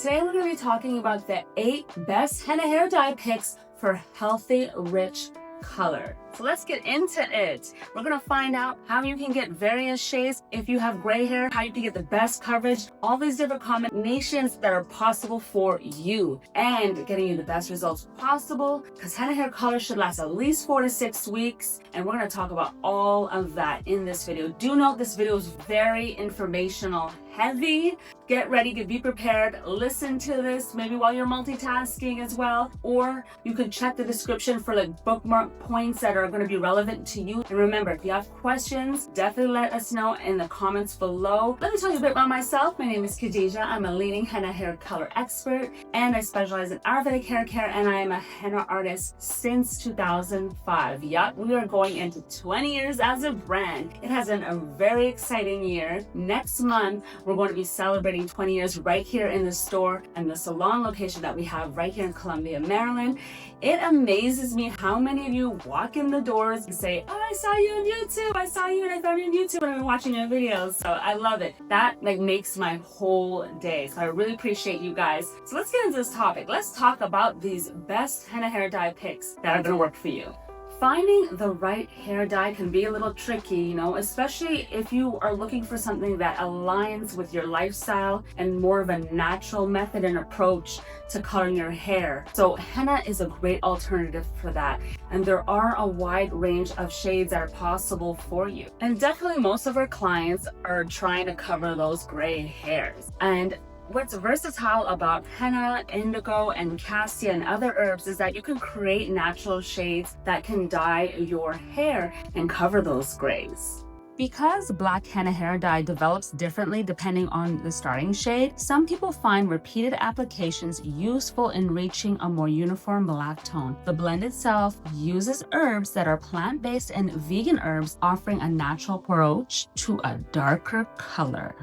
Today we're going to be talking about the 8 best henna hair dye picks for healthy, rich color. So let's get into it. We're going to find out how you can get various shades if you have gray hair, how you can get the best coverage, all these different combinations that are possible for you, and getting you the best results possible, because henna hair color should last at least 4 to 6 weeks, and we're going to talk about all of that in this video. Do note this video is very informational heavy. Get ready, be prepared, listen to this maybe while you're multitasking as well, or you can check the description for like bookmark points that are going to be relevant to you. And remember, if you have questions, definitely let us know in the comments below. Let me tell you a bit about myself. My name is Khadija. I'm a leading henna hair color expert, and I specialize in Ayurvedic hair care, and I am a henna artist since 2005. Yup, we are going into 20 years as a brand. It has been a very exciting year. Next month, we're going to be celebrating 20 years right here in the store and the salon location that we have right here in Columbia, Maryland. It amazes me how many of you walk in the doors and say, "Oh, I saw you on YouTube. I saw you and I found you on YouTube and I've been watching your videos." So I love it. That makes my whole day. So I really appreciate you guys. So let's get into this topic. Let's talk about these best henna hair dye picks that are going to work for you. Finding the right hair dye can be a little tricky, especially if you are looking for something that aligns with your lifestyle and more of a natural method and approach to coloring your hair. So henna is a great alternative for that. And there are a wide range of shades that are possible for you. And definitely most of our clients are trying to cover those gray hairs. And what's versatile about henna, indigo, and cassia and other herbs is that you can create natural shades that can dye your hair and cover those grays. Because black henna hair dye develops differently depending on the starting shade, some people find repeated applications useful in reaching a more uniform black tone. The blend itself uses herbs that are plant-based and vegan herbs, offering a natural approach to a darker color.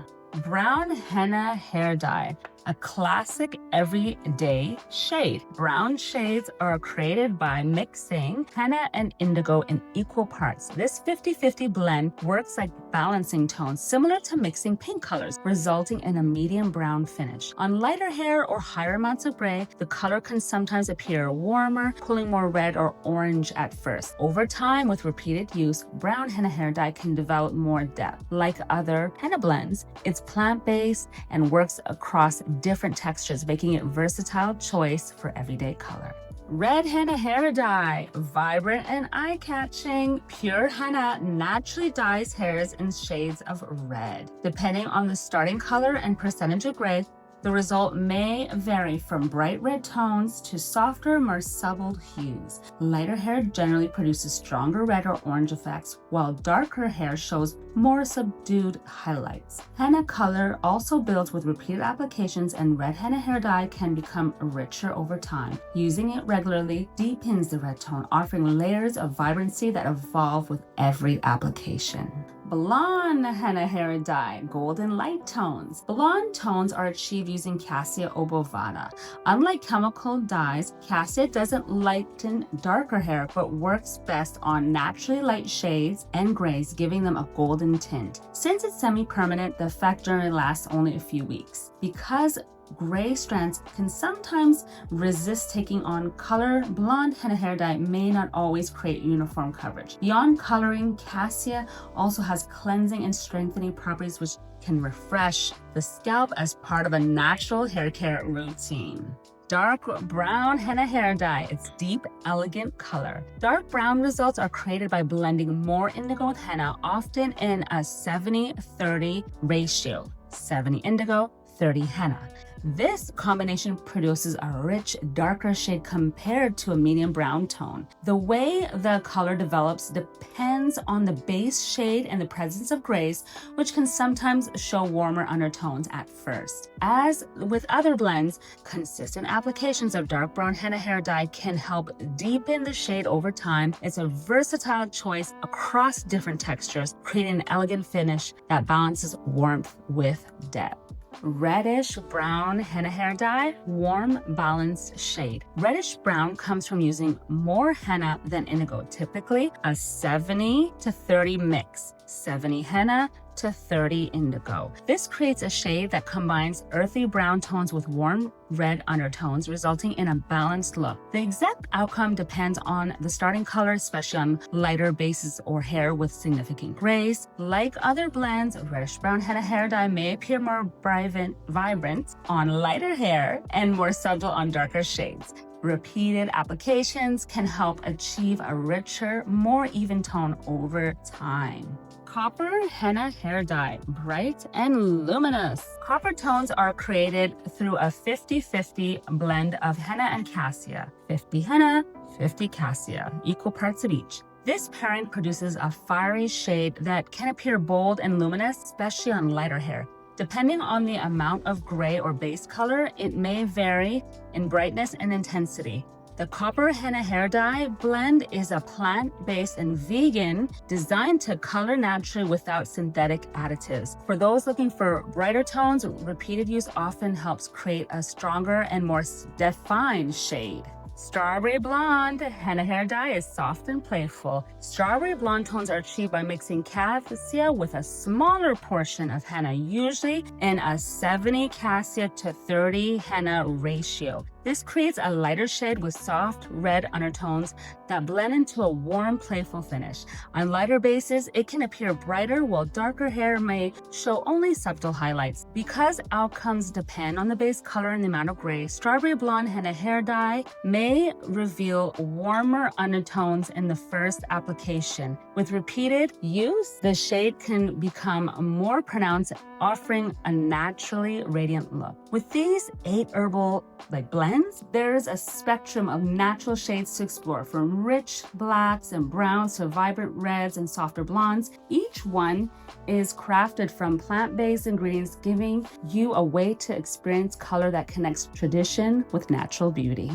Brown henna hair dye, a classic everyday shade. Brown shades are created by mixing henna and indigo in equal parts. This 50-50 blend works like balancing tones, similar to mixing pink colors, resulting in a medium brown finish. On lighter hair or higher amounts of gray, the color can sometimes appear warmer, pulling more red or orange at first. Over time, with repeated use, brown henna hair dye can develop more depth. Like other henna blends, it's plant-based and works across different textures, making it a versatile choice for everyday color. Red henna hair dye, vibrant and eye-catching. Pure henna naturally dyes hairs in shades of red. Depending on the starting color and percentage of gray, the result may vary from bright red tones to softer, more subtle hues. Lighter hair generally produces stronger red or orange effects, while darker hair shows more subdued highlights. Henna color also builds with repeated applications, and red henna hair dye can become richer over time. Using it regularly deepens the red tone, offering layers of vibrancy that evolve with every application. Blonde henna hair dye, golden light tones. Blonde tones are achieved using cassia obovata. Unlike chemical dyes, cassia doesn't lighten darker hair, but works best on naturally light shades and grays, giving them a golden tint. Since it's semi-permanent, the effect generally lasts only a few weeks. Because gray strands can sometimes resist taking on color, blonde henna hair dye may not always create uniform coverage. Beyond coloring, cassia also has cleansing and strengthening properties which can refresh the scalp as part of a natural hair care routine. Dark brown henna hair dye, its deep, elegant color. Dark brown results are created by blending more indigo with henna, often in a 70-30 ratio. 70 indigo, 30 henna. This combination produces a rich, darker shade compared to a medium brown tone. The way the color develops depends on the base shade and the presence of grays, which can sometimes show warmer undertones at first. As with other blends, consistent applications of dark brown henna hair dye can help deepen the shade over time. It's a versatile choice across different textures, creating an elegant finish that balances warmth with depth. Reddish brown henna hair dye, warm, balanced shade. Reddish brown comes from using more henna than indigo, typically a 70-30 mix. 70 henna to 30 indigo. This creates a shade that combines earthy brown tones with warm red undertones, resulting in a balanced look. The exact outcome depends on the starting color, especially on lighter bases or hair with significant grays. Like other blends, reddish brown henna hair dye may appear more vibrant on lighter hair and more subtle on darker shades. Repeated applications can help achieve a richer, more even tone over time. Copper henna hair dye, bright and luminous. Copper tones are created through a 50-50 blend of henna and cassia. 50 henna, 50 cassia, equal parts of each. This pairing produces a fiery shade that can appear bold and luminous, especially on lighter hair. Depending on the amount of gray or base color, it may vary in brightness and intensity. The copper henna hair dye blend is a plant-based and vegan, designed to color naturally without synthetic additives. For those looking for brighter tones, repeated use often helps create a stronger and more defined shade. Strawberry blonde henna hair dye is soft and playful. Strawberry blonde tones are achieved by mixing cassia with a smaller portion of henna, usually in a 70 cassia to 30 henna ratio. This creates a lighter shade with soft red undertones that blend into a warm, playful finish. On lighter bases, it can appear brighter, while darker hair may show only subtle highlights. Because outcomes depend on the base color and the amount of gray, strawberry blonde henna hair dye may reveal warmer undertones in the first application. With repeated use, the shade can become more pronounced, offering a naturally radiant look. With these 8 herbal blends, there's a spectrum of natural shades to explore, from rich blacks and browns to vibrant reds and softer blondes. Each one is crafted from plant-based ingredients, giving you a way to experience color that connects tradition with natural beauty.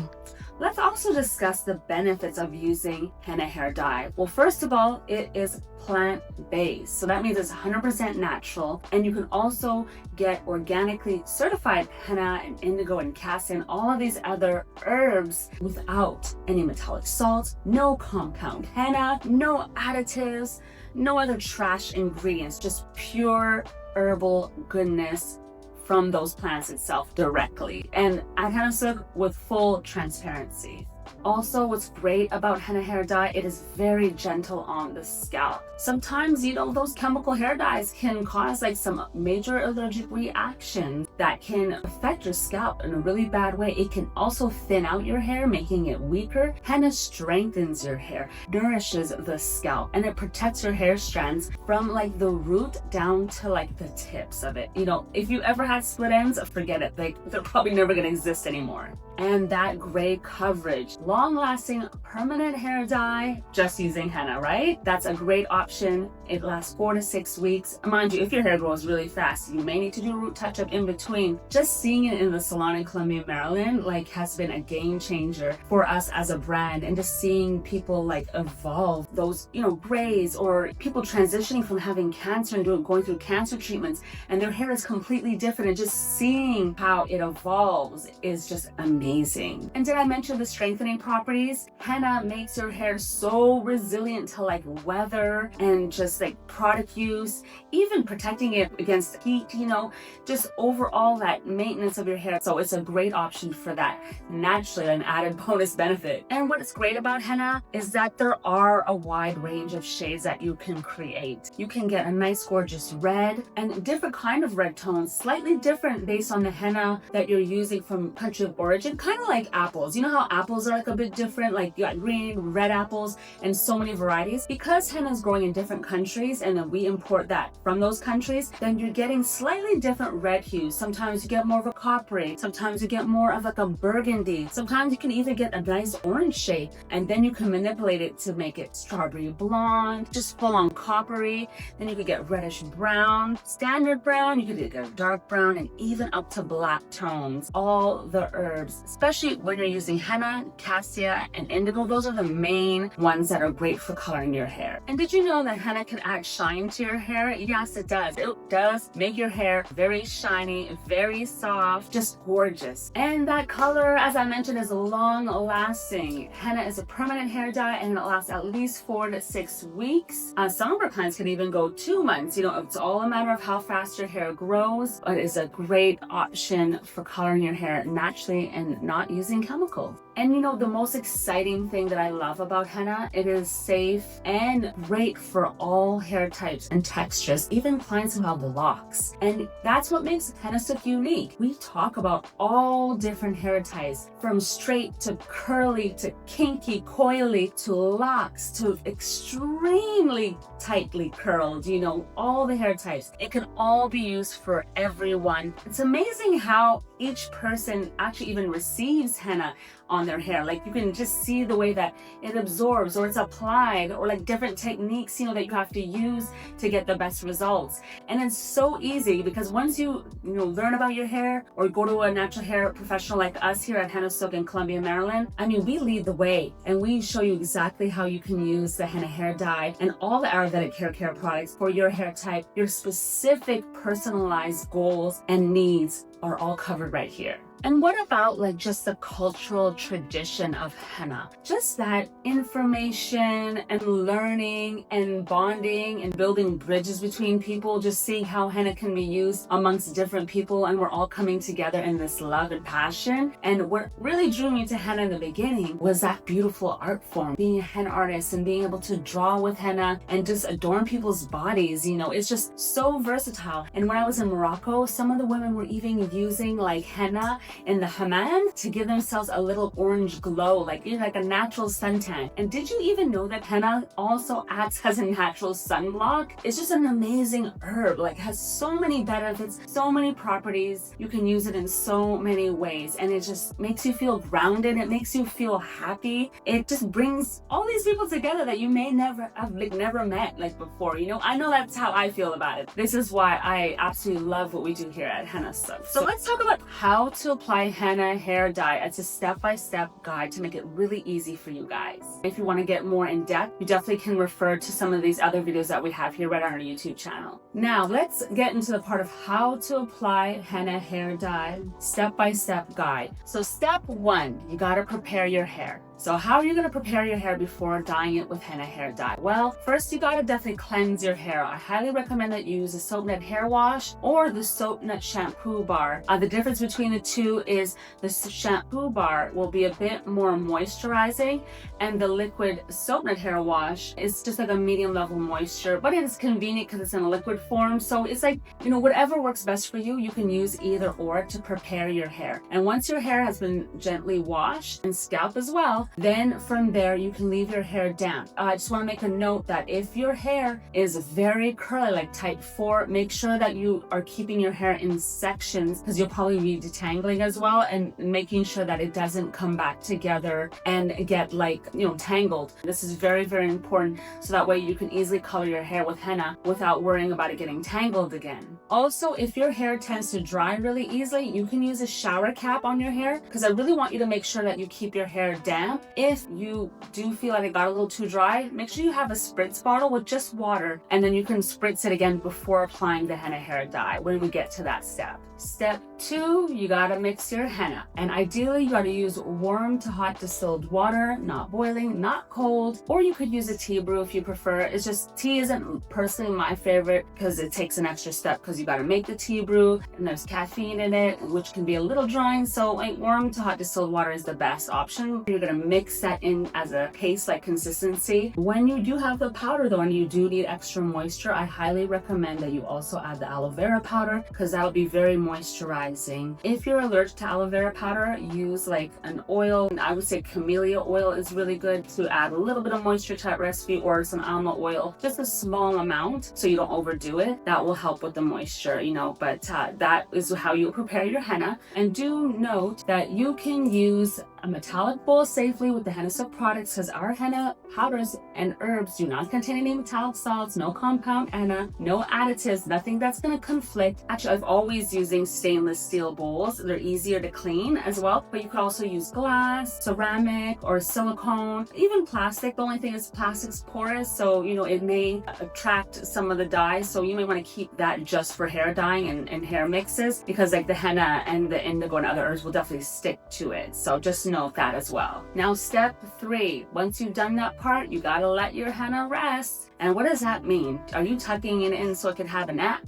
Let's also discuss the benefits of using henna hair dye. Well, first of all, it is plant-based. So that means it's 100% natural, and you can also get organically certified henna and indigo and cassia and all of these other herbs without any metallic salts, no compound henna, no additives, no other trash ingredients, just pure herbal goodness from those plants itself directly, and at Hennasooq with full transparency. Also, what's great about henna hair dye, it is very gentle on the scalp. Sometimes, those chemical hair dyes can cause some major allergic reactions that can affect your scalp in a really bad way. It can also thin out your hair, making it weaker. Henna strengthens your hair, nourishes the scalp, and it protects your hair strands from the root down to the tips of it. If you ever had split ends, forget it. They're probably never going to exist anymore. And that gray coverage, long-lasting permanent hair dye, just using henna, right? That's a great option. It lasts 4 to 6 weeks. Mind you, if your hair grows really fast, you may need to do a root touch-up in between. Just seeing it in the salon in Columbia, Maryland, has been a game changer for us as a brand, and just seeing people evolve those, grays, or people transitioning from having cancer and going through cancer treatments, and their hair is completely different, and just seeing how it evolves is just amazing. And did I mention the strengthening properties? Henna makes your hair so resilient to weather and just product use, even protecting it against heat, just overall that maintenance of your hair. So it's a great option for that. Naturally, an added bonus benefit. And what's great about henna is that there are a wide range of shades that you can create. You can get a nice gorgeous red and different kind of red tones, slightly different based on the henna that you're using from country of origin, kind of like apples. You know how apples are a bit different, you got green, red apples, and so many varieties. Because henna is growing in different countries, and then we import that from those countries, then you're getting slightly different red hues. Sometimes you get more of a coppery, sometimes you get more of a burgundy, sometimes you can even get a nice orange shade, and then you can manipulate it to make it strawberry blonde, just full on coppery. Then you could get reddish brown, standard brown, you could get dark brown, and even up to black tones. All the herbs especially when you're using henna, cassia, and indigo. Those are the main ones that are great for coloring your hair. And did you know that henna can add shine to your hair? Yes, it does. It does make your hair very shiny, very soft, just gorgeous. And that color, as I mentioned, is long lasting. Henna is a permanent hair dye and it lasts at least 4 to 6 weeks. Some of our clients can even go 2 months. You know, it's all a matter of how fast your hair grows, but it's a great option for coloring your hair naturally and not using chemicals. And you know, the most exciting thing that I love about henna, it is safe and great for all hair types and textures, even clients who have locks. And that's what makes Hennasooq unique. We talk about all different hair types, from straight to curly to kinky, coily to locks to extremely tightly curled, you know, all the hair types. It can all be used for everyone. It's amazing how each person actually even receives henna on their hair. Like, you can just see the way that it absorbs or it's applied, or like different techniques, you know, that you have to use to get the best results. And it's so easy because once you learn about your hair or go to a natural hair professional like us here at Hennasooq in Columbia, Maryland, I mean, we lead the way and we show you exactly how you can use the henna hair dye and all the Ayurvedic hair care products for your hair type. Your specific personalized goals and needs are all covered right here. And what about like just the cultural tradition of henna? Just that information and learning and bonding and building bridges between people, just seeing how henna can be used amongst different people, and we're all coming together in this love and passion. And what really drew me to henna in the beginning was that beautiful art form, being a henna artist and being able to draw with henna and just adorn people's bodies. You know, it's just so versatile. And when I was in Morocco, some of the women were even using like henna in the hammam to give themselves a little orange glow, like, you know, like a natural suntan. And did you even know that henna also acts as a natural sunblock? It's just an amazing herb, like has so many benefits, so many properties. You can use it in so many ways, and it just makes you feel grounded. It makes you feel happy. It just brings all these people together that you may never have never met like before. You know, I know that's how I feel about it. This is why I absolutely love what we do here at Hennasooq. So let's talk about how to apply henna hair dye. It's a step-by-step guide to make it really easy for you guys. If you want to get more in depth, you definitely can refer to some of these other videos that we have here right on our YouTube channel. Now let's get into the part of how to apply henna hair dye, step-by-step guide. So step 1, you got to prepare your hair. So how are you going to prepare your hair before dyeing it with henna hair dye? Well, first you got to definitely cleanse your hair. I highly recommend that you use a soap nut hair wash or the soap nut shampoo bar. The difference between the two is the shampoo bar will be a bit more moisturizing, and the liquid soap nut hair wash is just like a medium level moisture, but it is convenient because it's in a liquid form. So it's like, you know, whatever works best for you, you can use either or to prepare your hair. And once your hair has been gently washed, and scalp as well, then from there you can leave your hair damp. I just want to make a note that if your hair is very curly, like type 4, make sure that you are keeping your hair in sections, because you'll probably be detangling as well, and making sure that it doesn't come back together and get like, you know, tangled. This is very, very important, so that way you can easily color your hair with henna without worrying about it getting tangled again. Also, if your hair tends to dry really easily, you can use a shower cap on your hair, because I really want you to make sure that you keep your hair damp. If you do feel like it got a little too dry, make sure you have a spritz bottle with just water, and then you can spritz it again before applying the henna hair dye when we get to that step. Step 2, you gotta mix your henna, and ideally you gotta use warm to hot distilled water, not boiling, not cold, or you could use a tea brew if you prefer. It's just, tea isn't personally my favorite because it takes an extra step, because you gotta make the tea brew and there's caffeine in it, which can be a little drying. So like warm to hot distilled water is the best option. You're gonna mix that in as a paste-like consistency. When you do have the powder though, and you do need extra moisture, I highly recommend that you also add the aloe vera powder, because that'll be very moisturizing. If you're allergic to aloe vera powder, use like an oil. I would say camellia oil is really good to add a little bit of moisture to that recipe, or some almond oil, just a small amount so you don't overdo it. That will help with the moisture, you know, but that is how you prepare your henna. And do note that you can use a metallic bowl safely with the Hennasooq products, because our henna powders and herbs do not contain any metallic salts, no compound henna, no additives, nothing that's going to conflict. Actually, I've always using stainless steel bowls. They're easier to clean as well, but you could also use glass, ceramic, or silicone, even plastic. The only thing is plastic's porous, so it may attract some of the dyes, so you may want to keep that just for hair dyeing and hair mixes, because like the henna and the indigo and other herbs will definitely stick to it. So just note that as well. Now step 3, once you've done that part, you gotta let your henna rest. And what does that mean? Are you tucking it in so it can have a nap?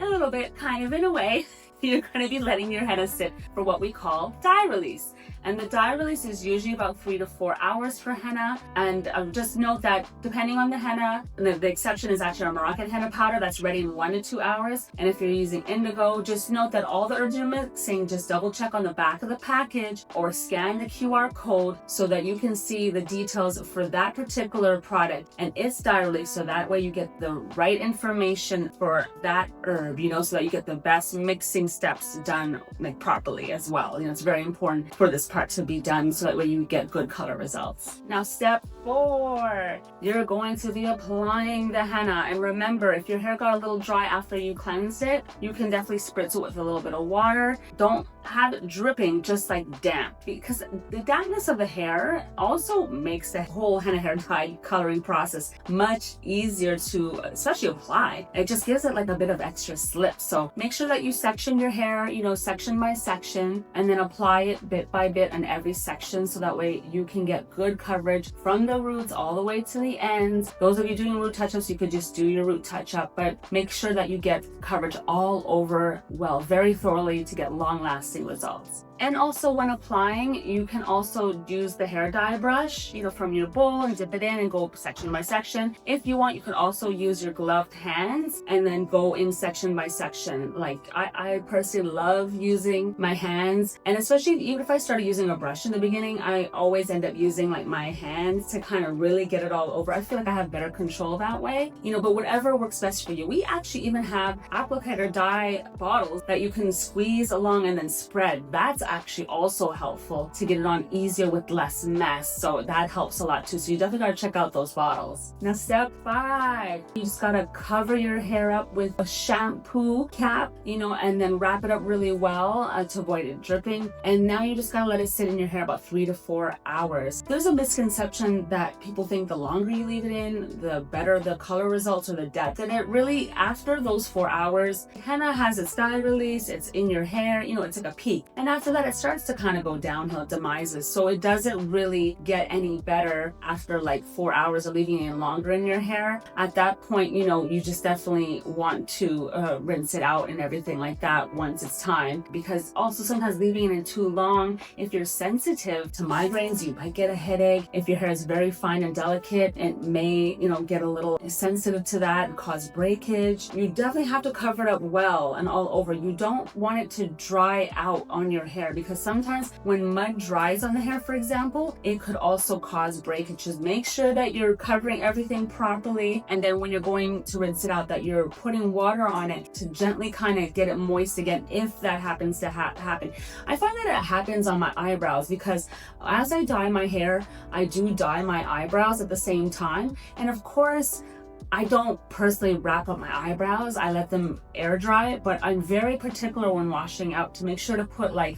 A little bit, kind of, in a way. You're going to be letting your henna sit for what we call dye release. And the dye release is usually about 3 to 4 hours for henna. And just note that depending on the henna, the exception is actually our Moroccan henna powder that's ready in 1 to 2 hours. And if you're using indigo, just note that all the herbs you're mixing, just double check on the back of the package or scan the QR code so that you can see the details for that particular product and its dye release. So that way you get the right information for that herb, so that you get the best mixing steps done properly as well. It's very important for this part to be done so that way you get good color results. Now step 4, you're going to be applying the henna. And remember, if your hair got a little dry after you cleansed it, you can definitely spritz it with a little bit of water. Don't have it dripping, just like damp, because the dampness of the hair also makes the whole henna hair dye coloring process much easier to especially apply. It just gives it like a bit of extra slip. So make sure that you section your hair, section by section, and then apply it bit by bit on every section, so that way you can get good coverage from the roots all the way to the ends. Those of you doing root touch-ups, you could just do your root touch-up, but make sure that you get coverage all over very thoroughly to get long-lasting results. And also when applying, you can also use the hair dye brush, from your bowl and dip it in and go section by section. If you want, you can also use your gloved hands and then go in section by section. Like I personally love using my hands, and especially even if I started using a brush in the beginning, I always end up using like my hands to kind of really get it all over. I feel like I have better control that way, but whatever works best for you. We actually even have applicator dye bottles that you can squeeze along and then spread. That's actually also helpful to get it on easier with less mess, so that helps a lot too. So you definitely got to check out those bottles. Now step 5, you just got to cover your hair up with a shampoo cap, and then wrap it up really well to avoid it dripping. And now you just got to let it sit in your hair about 3 to 4 hours. There's a misconception that people think the longer you leave it in, the better the color results or the depth. And it really, after those 4 hours, henna has its dye release, it's in your hair, it's like a peak. And after that, it starts to kind of go downhill, demises. So it doesn't really get any better after like 4 hours of leaving it longer in your hair. At that point, you just definitely want to rinse it out and everything like that once it's time, because also sometimes leaving it in too long, if you're sensitive to migraines, you might get a headache. If your hair is very fine and delicate, it may, get a little sensitive to that and cause breakage. You definitely have to cover it up well and all over. You don't want it to dry out on your hair, because sometimes when mud dries on the hair, for example, it could also cause breakages. Make sure that you're covering everything properly, and then when you're going to rinse it out, that you're putting water on it to gently kind of get it moist again, if that happens to happen. I find that it happens on my eyebrows, because as I dye my hair, I do dye my eyebrows at the same time. And of course, I don't personally wrap up my eyebrows. I let them air dry, but I'm very particular when washing out to make sure to put like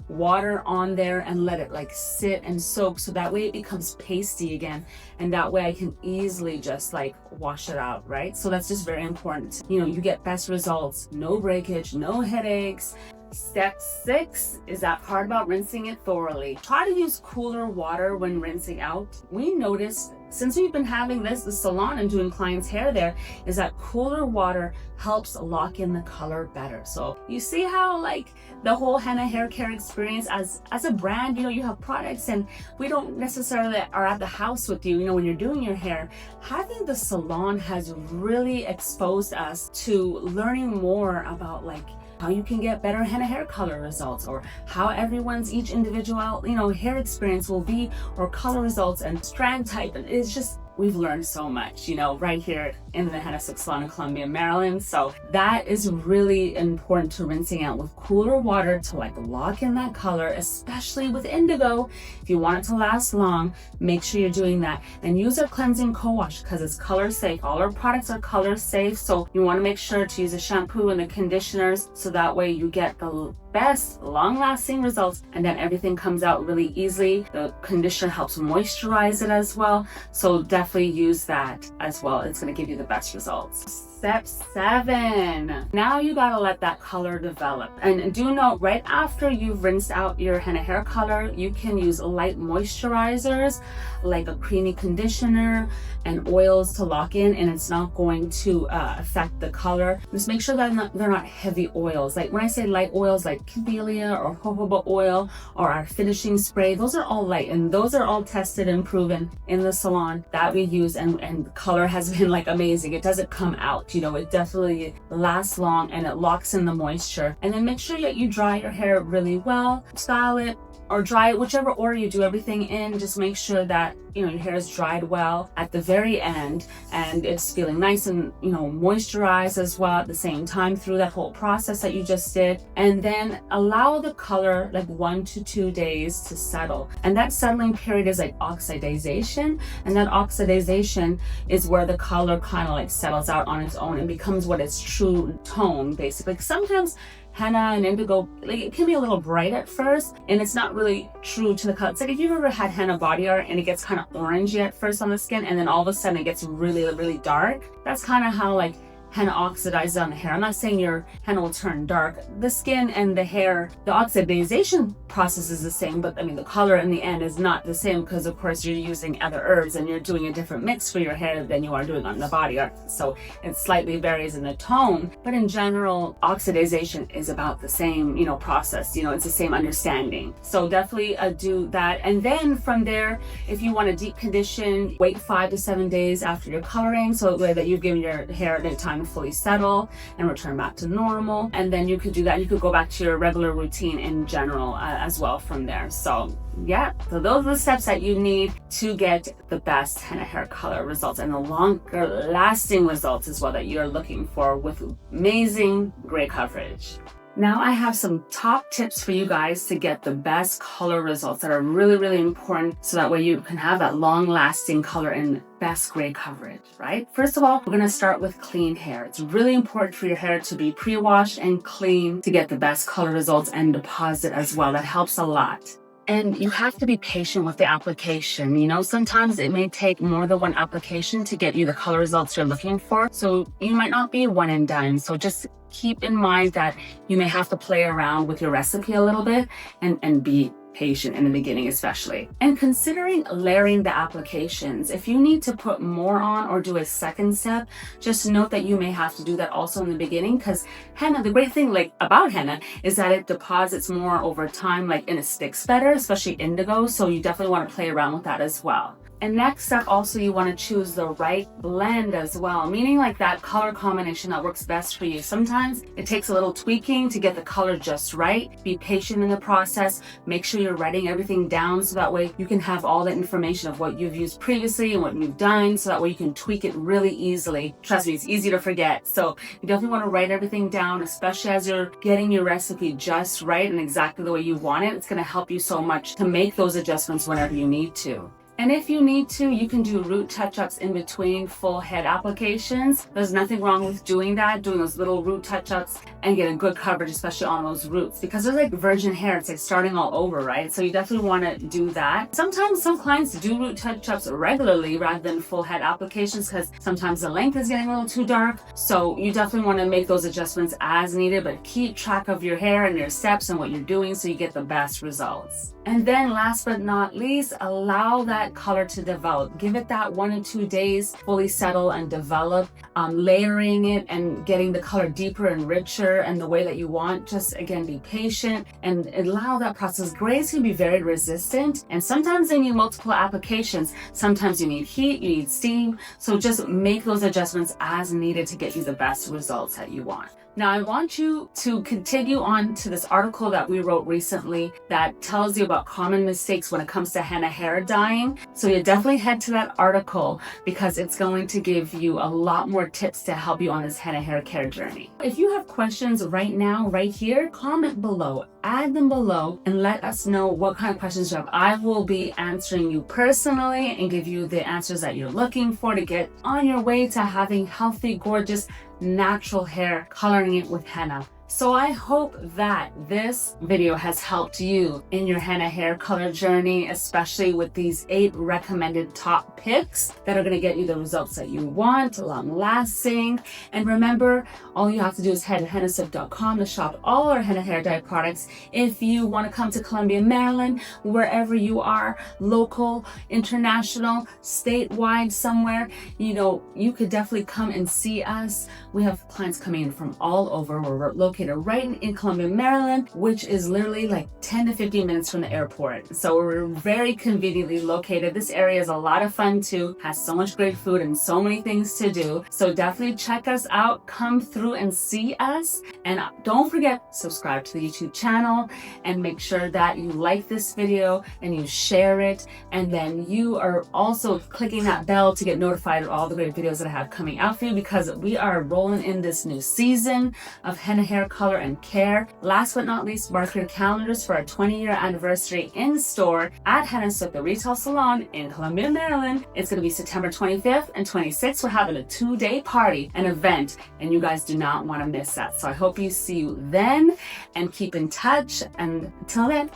water on there and let it like sit and soak, so that way it becomes pasty again, and that way I can easily just like wash it out, right? So that's just very important. You get best results, no breakage, no headaches. Step 6 is that part about rinsing it thoroughly. Try to use cooler water when rinsing out. We noticed since we've been having the salon and doing clients' hair there, is that cooler water helps lock in the color better. So you see how like the whole henna hair care experience as a brand, you have products and we don't necessarily are at the house with you, when you're doing your hair. Having the salon has really exposed us to learning more about like how you can get better henna hair color results, or how each individual, hair experience will be, or color results and strand type. And it's just, we've learned so much, right here in the Hennasooq salon in Columbia, Maryland. So that is really important to rinsing out with cooler water to like lock in that color, especially with indigo. If you want it to last long, make sure you're doing that. And use our cleansing co-wash because it's color safe. All our products are color safe. So you want to make sure to use the shampoo and the conditioners so that way you get the best long-lasting results, and then everything comes out really easily. The conditioner helps moisturize it as well, so definitely use that as well. It's going to give you the best results. Step 7. Now you gotta let that color develop. And do note, right after you've rinsed out your henna hair color, you can use light moisturizers like a creamy conditioner and oils to lock in, and it's not going to affect the color. Just make sure that they're not heavy oils. Like when I say light oils like camellia or jojoba oil or our finishing spray, those are all light, and those are all tested and proven in the salon that we use, and the color has been like amazing. It doesn't come out. You know, it definitely lasts long and it locks in the moisture. And then make sure that you dry your hair really well, style it or dry it, whichever order you do everything in. Just make sure that, you know, your hair is dried well at the very end and it's feeling nice and, you know, moisturized as well at the same time through that whole process that you just did. And then allow the color like 1 to 2 days to settle. And that settling period is like oxidization. And that oxidization is where the color kind of like settles out on its own and becomes what its true tone, basically. Sometimes henna and indigo, like it can be a little bright at first and it's not really true to the color. It's like if you've ever had henna body art and it gets kind of orangey at first on the skin and then all of a sudden it gets really, really dark. That's kind of how like henna oxidizes on the hair. I'm not saying your henna will turn dark. The skin and the hair, the oxidization process is the same, but I mean the color in the end is not the same because of course you're using other herbs and you're doing a different mix for your hair than you are doing on the body art. So it slightly varies in the tone, but in general, oxidization is about the same, you know, process. You know, it's the same understanding. So definitely do that. And then from there, if you want to deep condition, wait 5 to 7 days after your coloring, so that you've given your hair the time fully settle and return back to normal. And then you could do that. You could go back to your regular routine in general as well from there. So yeah, so those are the steps that you need to get the best henna hair color results and the longer lasting results as well that you're looking for with amazing gray coverage. Now I have some top tips for you guys to get the best color results that are really, really important so that way you can have that long lasting color and best gray coverage, right? First of all, we're going to start with clean hair. It's really important for your hair to be pre-washed and clean to get the best color results and deposit as well. That helps a lot. And you have to be patient with the application. You know, sometimes it may take more than one application to get you the color results you're looking for. So you might not be one and done. So just keep in mind that you may have to play around with your recipe a little bit and be patient in the beginning especially. And considering layering the applications, if you need to put more on or do a second step, just note that you may have to do that also in the beginning because henna, the great thing like about henna is that it deposits more over time, like and it sticks better, especially indigo. So you definitely want to play around with that as well. And next up, also you want to choose the right blend as well, meaning like that color combination that works best for you. Sometimes it takes a little tweaking to get the color just right. Be patient in the process. Make sure you're writing everything down so that way you can have all the information of what you've used previously and what you've done so that way you can tweak it really easily. Trust me, it's easy to forget. So you definitely want to write everything down, especially as you're getting your recipe just right and exactly the way you want it. It's going to help you so much to make those adjustments whenever you need to. And if you need to, you can do root touch-ups in between full head applications. There's nothing wrong with doing that, doing those little root touch-ups and getting good coverage, especially on those roots, because there's like virgin hair. It's like starting all over, right? So you definitely want to do that. Sometimes some clients do root touch-ups regularly rather than full head applications because sometimes the length is getting a little too dark. So you definitely want to make those adjustments as needed, but keep track of your hair and your steps and what you're doing so you get the best results. And then last but not least, allow that color to develop. Give it that 1 or 2 days, fully settle and develop, layering it and getting the color deeper and richer and the way that you want. Just again, be patient and allow that process. Grays can be very resistant and sometimes they need multiple applications. Sometimes you need heat, you need steam. So just make those adjustments as needed to get you the best results that you want. Now, I want you to continue on to this article that we wrote recently that tells you about common mistakes when it comes to henna hair dyeing. So you definitely head to that article because it's going to give you a lot more tips to help you on this henna hair care journey. If you have questions right now, right here, comment below, add them below, and let us know what kind of questions you have. I will be answering you personally and give you the answers that you're looking for to get on your way to having healthy, gorgeous, natural hair, coloring it with henna. So I hope that this video has helped you in your henna hair color journey, especially with these 8 recommended top picks that are going to get you the results that you want, long lasting. And remember, all you have to do is head to hennasooq.com to shop all our henna hair dye products. If you want to come to Columbia, Maryland, wherever you are, local, international, statewide, somewhere, you could definitely come and see us. We have clients coming in from all over. We're located right in Columbia, Maryland, which is literally like 10 to 15 minutes from the airport. So we're very conveniently located. This area is a lot of fun too, has so much great food and so many things to do. So definitely check us out, come through and see us. And don't forget, subscribe to the YouTube channel and make sure that you like this video and you share it. And then you are also clicking that bell to get notified of all the great videos that I have coming out for you, because we are rolling in this new season of henna hair color and care. Last but not least, mark your calendars for our 20-year anniversary in store at Hennasooq, the retail salon in Columbia, Maryland. It's going to be September 25th and 26th. We're having a 2-day party, an event, and you guys do not want to miss that. So I hope you see you then and keep in touch. And until then,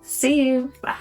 see you. Bye.